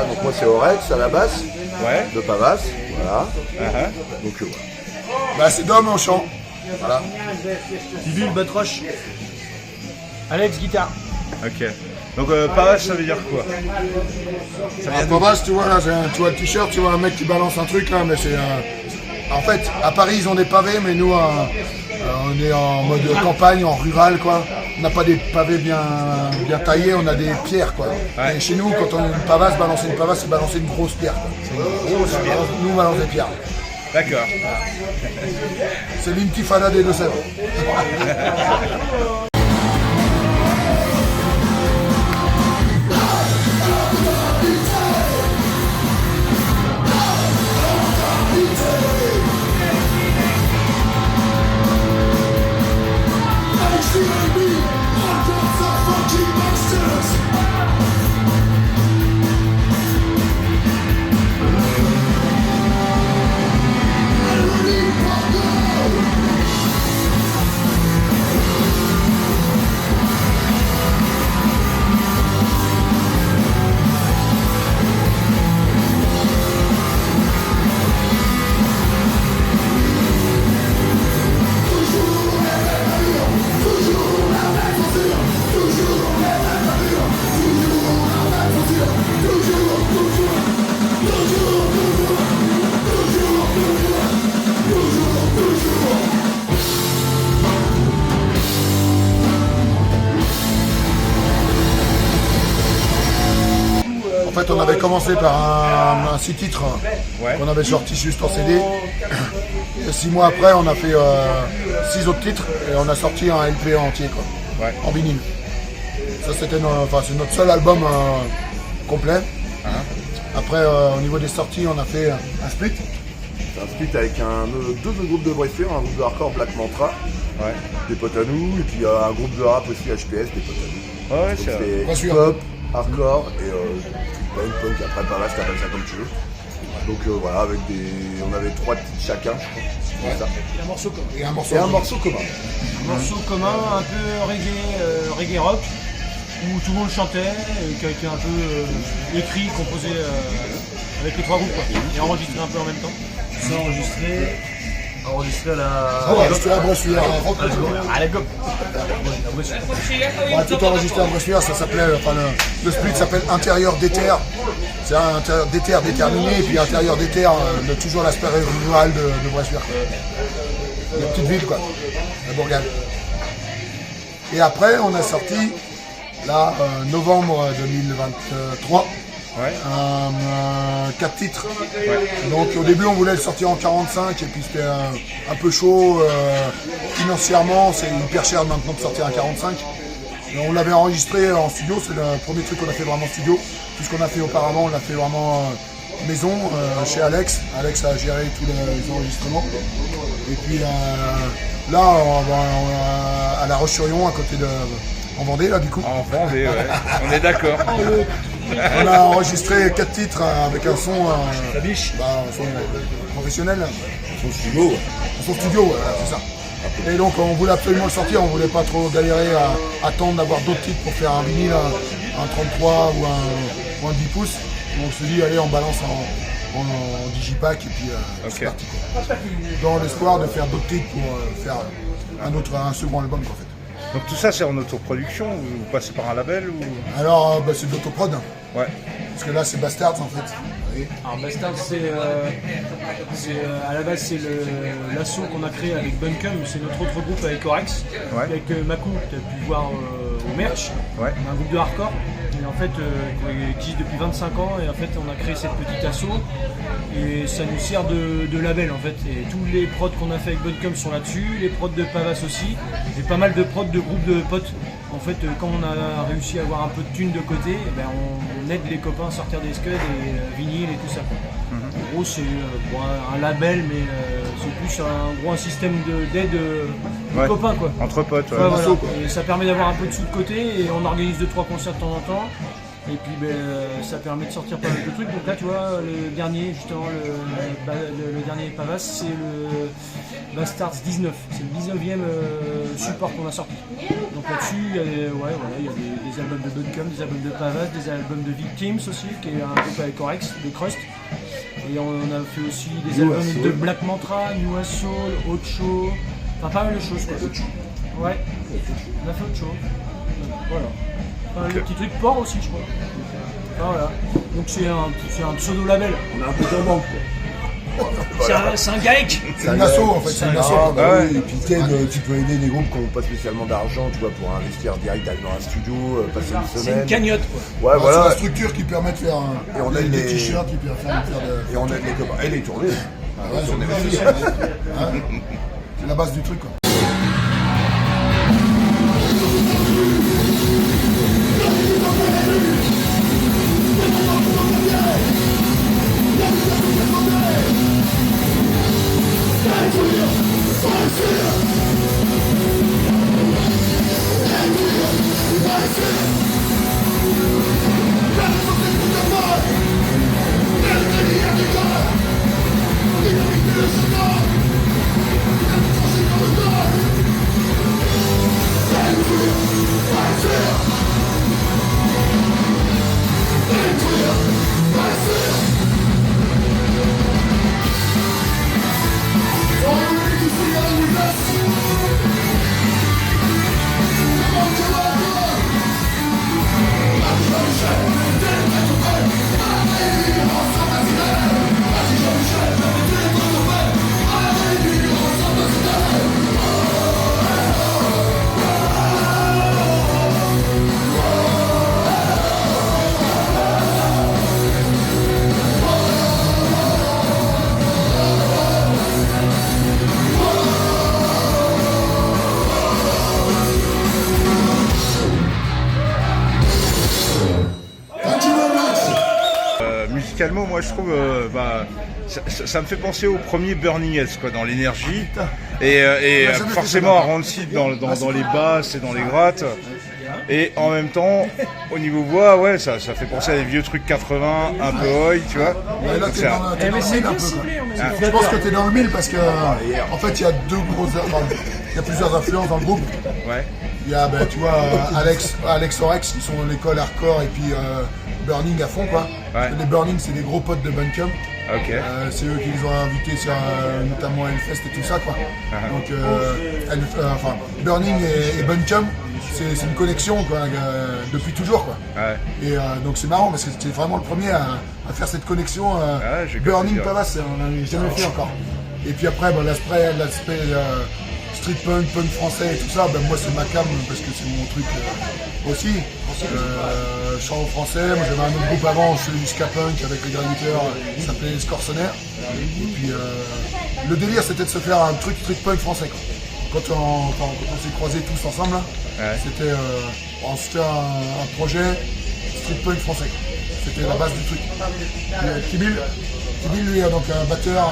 Donc moi c'est Orex à la basse, ouais. de Pavas, voilà. Donc voilà. Bah c'est Dom en chant, voilà. Tibu, Batroche. Alex, guitare. Ok. Donc Pavas ça veut dire quoi? Pavas, tu vois là, tu vois le t-shirt, tu vois un mec qui balance un truc là, mais c'est... En fait, à Paris ils ont des pavés, mais nous on est en mode campagne, en rural quoi. On n'a pas des pavés bien taillés, on a des pierres quoi. Ouais. Et chez nous, quand on a une pavasse, balancer une pavasse, c'est balancer une grosse pierre. C'est une grosse pierre. Nous on balance des pierres. D'accord. C'est l'intifada des Deux-Sèvres. En fait, on avait commencé par un 6 titres qu'on avait sorti juste en CD. Et 6 mois après, on a fait 6 autres titres et on a sorti un LP entier, quoi, en vinyle. Ça, c'était c'est notre seul album complet. Après, au niveau des sorties, on a fait un split. Un split avec deux groupes de breakfast, un groupe de hardcore Black Mantra, des potes à nous, et puis un groupe de rap aussi HPS, des potes à nous. Ouais, c'est pop, hardcore et punk, après Pavas, t'appelles ça comme tu veux. Donc voilà, avec on avait 3 titres chacun, je crois. Ça. Et un morceau commun. Et un morceau commun. Un morceau commun, un peu reggae rock, où tout le monde chantait, qui a été un peu écrit, composé avec les 3 groupes, quoi. Et enregistré un peu en même temps. C'est enregistré à la... Enregistré à Bressuire. À la gobe. On a tout enregistré à Bressuire, ça s'appelait, le split s'appelle Intérieur d'Éther. C'est un intérieur d'Éther déterminé, et puis Intérieur d'Éther, toujours l'aspect rural de Bressuire. La petite ville, quoi, la bourgade. Et après, on a sorti, là, novembre 2023, 4 titres. Donc au début on voulait le sortir en 45 et puis c'était un peu chaud financièrement, c'est hyper cher maintenant de sortir un 45. Et on l'avait enregistré en studio, c'est le premier truc qu'on a fait vraiment studio. Tout ce qu'on a fait auparavant, on l'a fait vraiment maison chez Alex. Alex a géré tous les enregistrements. Et puis là à La Roche-sur-Yon, à côté de... En Vendée là du coup. En Vendée, ouais. On est d'accord. On a enregistré 4 titres avec un son, La biche. Un son professionnel. Son studio. Son studio, c'est ça. Et donc on voulait absolument le sortir, on voulait pas trop galérer à attendre d'avoir d'autres titres pour faire un vinyle, un 33 ou un 10 pouces. Donc on se dit allez on balance en digipack et puis c'est parti, quoi. Dans l'espoir de faire d'autres titres pour faire un second album, quoi, en fait. Donc tout ça c'est en autoproduction, vous passez par un label ou... Alors c'est de l'autoprod. Ouais. Parce que là c'est Bastards en fait. Oui. Alors Bastards à la base c'est l'assaut qu'on a créé avec Bunkum, c'est notre autre groupe avec Orex, avec Makou que tu as pu voir au merch. On a un groupe de hardcore et en fait qui existe depuis 25 ans et en fait on a créé cette petite assaut Et ça nous sert de label en fait. Et tous les prods qu'on a fait avec Buncombe sont là-dessus, les prods de Pavas aussi, et pas mal de prods de groupes de potes. En fait, quand on a réussi à avoir un peu de thunes de côté, eh ben, on aide les copains à sortir des scuds et vinyles et tout ça. En gros, c'est un label, mais c'est plus un système d'aide de copains quoi. Entre potes, ouais. Voilà. Et ça permet d'avoir un peu de sous de côté et on organise 2-3 concerts de temps en temps. Et puis ça permet de sortir pas mal de trucs. Donc là tu vois le dernier justement le dernier Pavas c'est le Bastards 19. C'est le 19e support qu'on a sorti. Donc là-dessus il y a des albums de Buncombe, des albums de Pavas, des albums de Victims aussi, qui est un groupe avec Orex, de Crust. Et on a fait aussi des albums de Black Mantra, New Soul, Ocho, enfin pas mal de choses quoi. Ouais, on a fait autre chose. Voilà. Le petit truc port aussi, je crois. Voilà. Donc c'est un pseudo-label. On a un peu d'en manque, quoi. C'est un GAEC. C'est un asso en fait, c'est un asso. Oui, et puis tu peux aider des groupes qui n'ont pas spécialement d'argent, tu vois, pour investir direct dans un studio, passer une C'est semaine. une cagnotte quoi. Ouais, C'est voilà. la structure qui permet de faire Et on aide des les- t-shirts, qui permet de faire Et on aide les copains. Et les tournées. Ouais, c'est la base du truc quoi. Musicalement, moi je trouve, ça me fait penser au premier Burning Heads quoi, dans l'énergie et forcément à Rancid dans les basses et dans les grattes. Et en même temps, au niveau voix, ouais, ça fait penser à des vieux trucs 80, un peu oi, tu vois. Ouais, là, Donc, t'es c'est dans, t'es dans Mais le c'est mille un bien peu. Quoi. ciblé en même temps. Je pense que t'es dans le mille parce que en fait il y a il y a plusieurs influences dans le groupe. ouais. Il y a tu vois Alex Orex qui sont l'école hardcore et puis Burning à fond quoi. Ouais. Les Burning c'est des gros potes de Buncombe. Ok. C'est eux qui les ont invités sur notamment Hellfest et tout ça quoi. Donc Burning et Buncombe c'est une connexion quoi, depuis toujours quoi. Ouais. Et donc c'est marrant parce que c'était vraiment le premier à faire cette connexion j'ai Burning compris, Pavas, on n'avait jamais fait encore. Et puis après l'aspect street punk français et tout ça, moi c'est ma cam parce que c'est mon truc aussi. Chant français, moi j'avais un autre groupe avant, je faisais du ska punk avec les graviteurs, ça s'appelait Scorsonaire. Et puis le délire c'était de se faire un truc street punk français quoi. Quand on s'est croisés tous ensemble là, c'était on se fait un projet street punk français quoi. C'était la base du truc. Kibil lui donc un batteur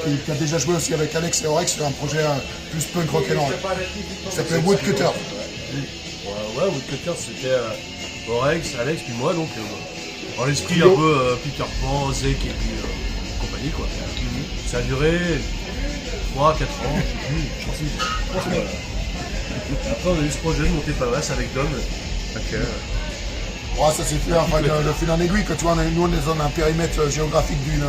qui a déjà joué aussi avec Alex et Orex sur un projet plus punk rock'n'roll. Ça s'appelait Woodcutter. Ouais, Woodcutter c'était Orex, Alex, puis moi donc dans l'esprit un peu Peter Pan, Zek et puis compagnie quoi. Ça a duré 3-4 ans, je sais plus. Après on a eu ce projet de monter Pavas avec Dom. Ok. Ouais, ça s'est fait le fil en aiguille, quand tu vois, nous on est dans un périmètre géographique d'une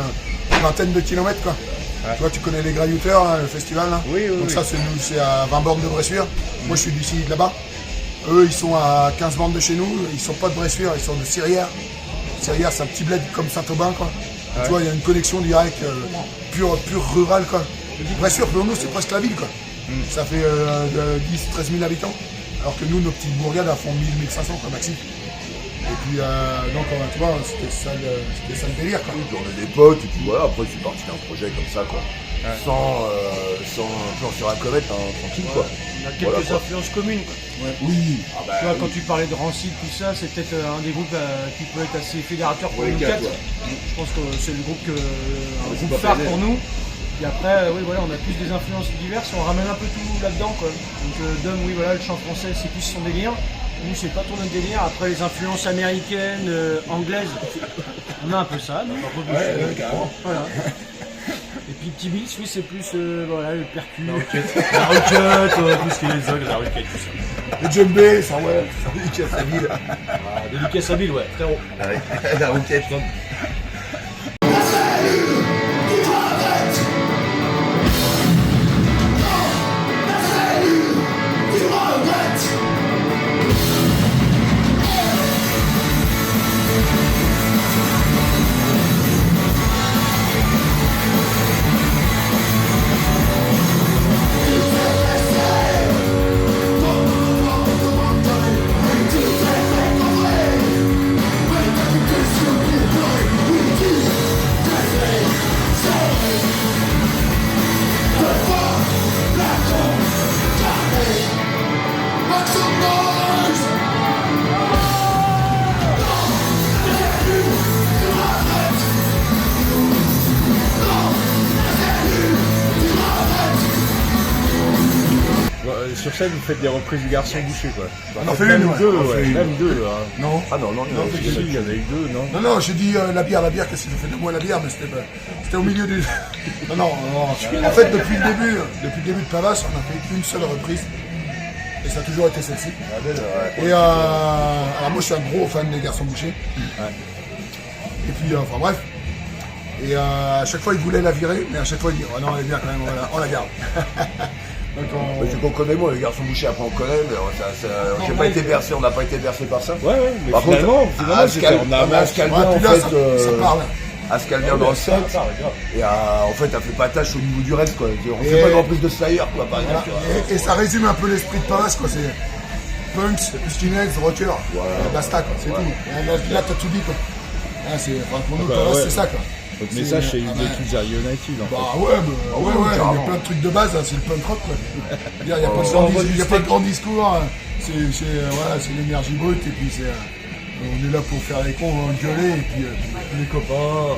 vingtaine de kilomètres quoi. Ouais. Tu vois, tu connais les Grailluteurs, hein, le festival là. Oui. Donc ça c'est à 20 bornes de Bressuire. Moi je suis d'ici de là-bas. Eux ils sont à 15 bornes de chez nous, ils sont pas de Bressuire, ils sont de Sirière. Sirière c'est un petit bled comme Saint-Aubin quoi. Ouais. Tu vois, il y a une connexion directe, pure rurale quoi. Bressuire pour nous c'est presque la ville quoi. Ça fait 10-13 000 habitants. Alors que nous nos petites bourgades elles font 1000-1500 quoi maxi. Et puis, donc, tu vois, c'était ça le délire, quoi. Puis on est des potes, et puis voilà, après c'est parti d'un projet comme ça, quoi. Sans plan sur la comète, hein, tranquille, quoi. On a quelques influences communes, quoi. Oui, Tu vois, quand tu parlais de Rancid, tout ça, c'est peut-être un des groupes qui peut être assez fédérateur pour nous quatre. Je pense que c'est le groupe un groupe phare pour nous. Et après, oui, voilà, on a plus des influences diverses, on ramène un peu tout là-dedans, quoi. Donc, Dom, oui, voilà, le chant français, c'est plus son délire. Nous, c'est pas trop notre délire. Après, les influences américaines, anglaises, on a un peu ça. Donc, Carrément. voilà. Et puis Petit Bills, oui, c'est plus voilà, le percu. La roquette, tout ce qui est les ogres, la roquette, tout ça. Le djembé, ça, ouais, ça dédicace à Bill. Ah, dédicace à Bill, ouais, frérot. la roquette. Sur scène, vous faites des reprises du Garçon Boucher, quoi. On en fait Même une, ouais. deux, On en fait ouais. une. Même deux, hein. Non. Ah non, Il y en a eu deux, non? Non, j'ai dit la bière, qu'est-ce que j'ai fait de moi la bière, mais c'était au milieu du. Non. En fait, depuis le début de Pavas, on a fait une seule reprise. Et ça a toujours été celle-ci. Et alors moi, je suis un gros fan des Garçons Bouchés. Et puis, enfin bref. Et à chaque fois, il voulait la virer, mais à chaque fois, il dit oh non, elle est bien quand même, on la garde. Donc, C'est qu'on connaît moins les Garçons Bouchés, après on connaît, mais on n'a pas été bercé par ça. Ouais, mais Par finalement, contre, c'était en avance. Ascalvien, ouais, en puis là, fait, ça parle. Ascalvien dans le set, et en fait, elle fait pas tâche au niveau du reste, quoi. On fait pas de reprise de Slayer, quoi, par Voilà. exemple. tu vois. Et ça résume un peu l'esprit de Pavas, quoi. C'est punks, skinheads, rocker, basta, quoi. C'est tout. Là, t'as tout dit, quoi. Enfin, pour nous, Pavas, c'est ça, quoi. Votre message, c'est The Kids Are United, en fait. Bah ouais, il y a plein de trucs de base, hein, c'est le punk rock, quoi. Il n'y a pas de grand discours, hein. C'est l'énergie brute, et puis on est là pour faire les cons, gueuler, et puis les copains.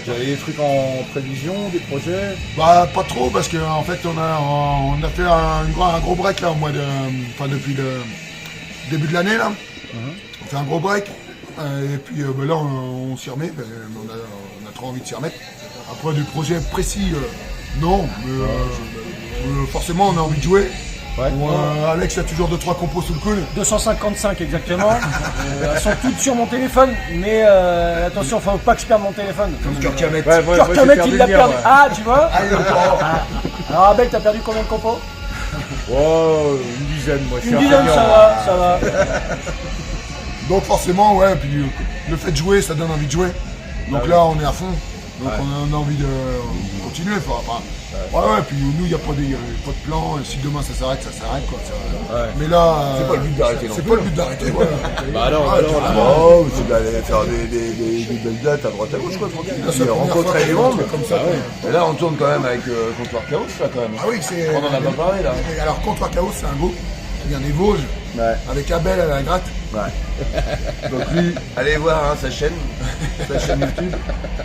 Vous avez des trucs en prévision, des projets? Bah pas trop parce que en fait on a fait un gros break là au depuis le début de l'année là. On fait un gros break Et puis là, on s'y remet. On a trop envie de s'y remettre. Après, du projet précis, non. Mais forcément, on a envie de jouer. Ouais. Bon, Alex a toujours 2-3 compos sous le coude. 255 exactement. Elles sont toutes sur mon téléphone, mais attention, faut pas que je perde mon téléphone. Comme Kirk Hammett. Ouais, moi, Kirk j'ai Hammett, il l'a le mien, perdu. ouais. Ah, tu vois. Ah, Alors Abel, t'as perdu combien de compos? Oh, une dizaine, moi je suis Une un dizaine, feignant. ça va. donc forcément, ouais. Puis le fait de jouer, ça donne envie de jouer. Donc là, on est à fond. Donc on a envie de continuer. Enfin, ouais. Puis nous, il n'y a pas de plan. Si demain ça s'arrête, ça s'arrête quoi. Ouais. Mais là, C'est pas le but d'arrêter, non. C'est pas le but d'arrêter. Voilà. Bah non, Ah, non, carrément. Oh, c'est d'aller faire des belles dates à droite à gauche, quoi, tranquille. Là, c'est la première Rencontrer fois les qu'on membres. fait comme ça. Et là, on tourne quand même avec Comptoir Chaos, là, quand même. Ah oui, c'est. On en a pas parlé, là. Et alors, Comptoir Chaos, c'est un groupe qui vient des Vosges, Ouais. avec Abel à la gratte. Ouais. Donc lui, allez voir sa chaîne YouTube.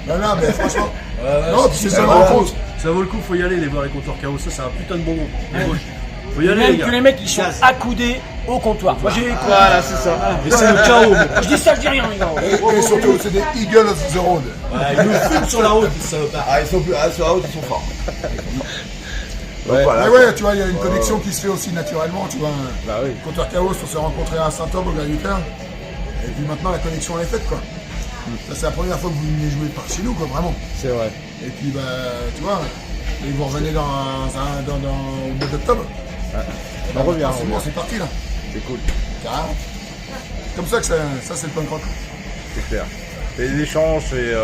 Non, mais franchement. Ouais, Non, puis c'est ça le voilà. rencontre. Ça vaut le coup, faut y aller, les voir les comptoirs chaos. Ça, c'est un putain de bon groupe. Faut y aller, les Même gars. que les mecs, ils sont accoudés au comptoir. Moi, j'ai. Voilà, c'est ça. Et c'est le chaos, mon Je dis ça, je dis rien, les gars. Et surtout, c'est des Eagles of the Road. Ouais, ils nous fument sur la route, ça veut pas. Ah, ils sont plus. Ah, sur la route, ils sont forts. Ouais. Donc, voilà. Mais ouais, tu vois, il y a une connexion qui se fait aussi naturellement, tu vois. Bah oui. Comptoir Chaos, on s'est rencontrés à Saint-Aube au Gladiateur. Et puis maintenant, la connexion elle est faite, quoi. Ça, c'est la première fois que vous venez jouer par chez nous, quoi, vraiment. C'est vrai. Et puis, bah, tu vois, et vous revenez au mois d'octobre. On revient, C'est bon, c'est parti, là. c'est cool, Carrément. C'est comme ça que ça c'est le punk rock. c'est clair. Et l'échange, c'est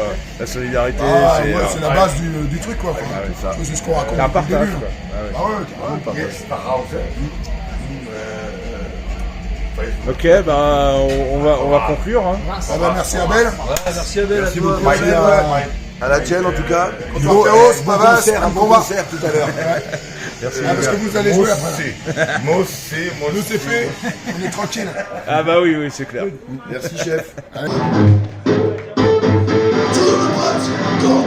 la solidarité, Ah, c'est ouais, c'est la base du truc, quoi. Enfin, ouais, tu vois, c'est ce qu'on raconte. c'est un depuis le partage, début. quoi. Ah ouais. Ah ouais, carrément. Yes, par rapport. Ok, bah on va conclure. Hein. Ah bah, merci Abel. Merci Abel, à toi. Merci à la tienne, en tout cas. Comptoir Chaos, Pavas, concert, un un bon combat. concert tout à l'heure. Merci. Ah, parce que vous allez jouer après. Moi aussi, Nous, c'est fait. On est tranquille. Ah bah oui, oui, c'est clair. Merci, chef. Tout le monde,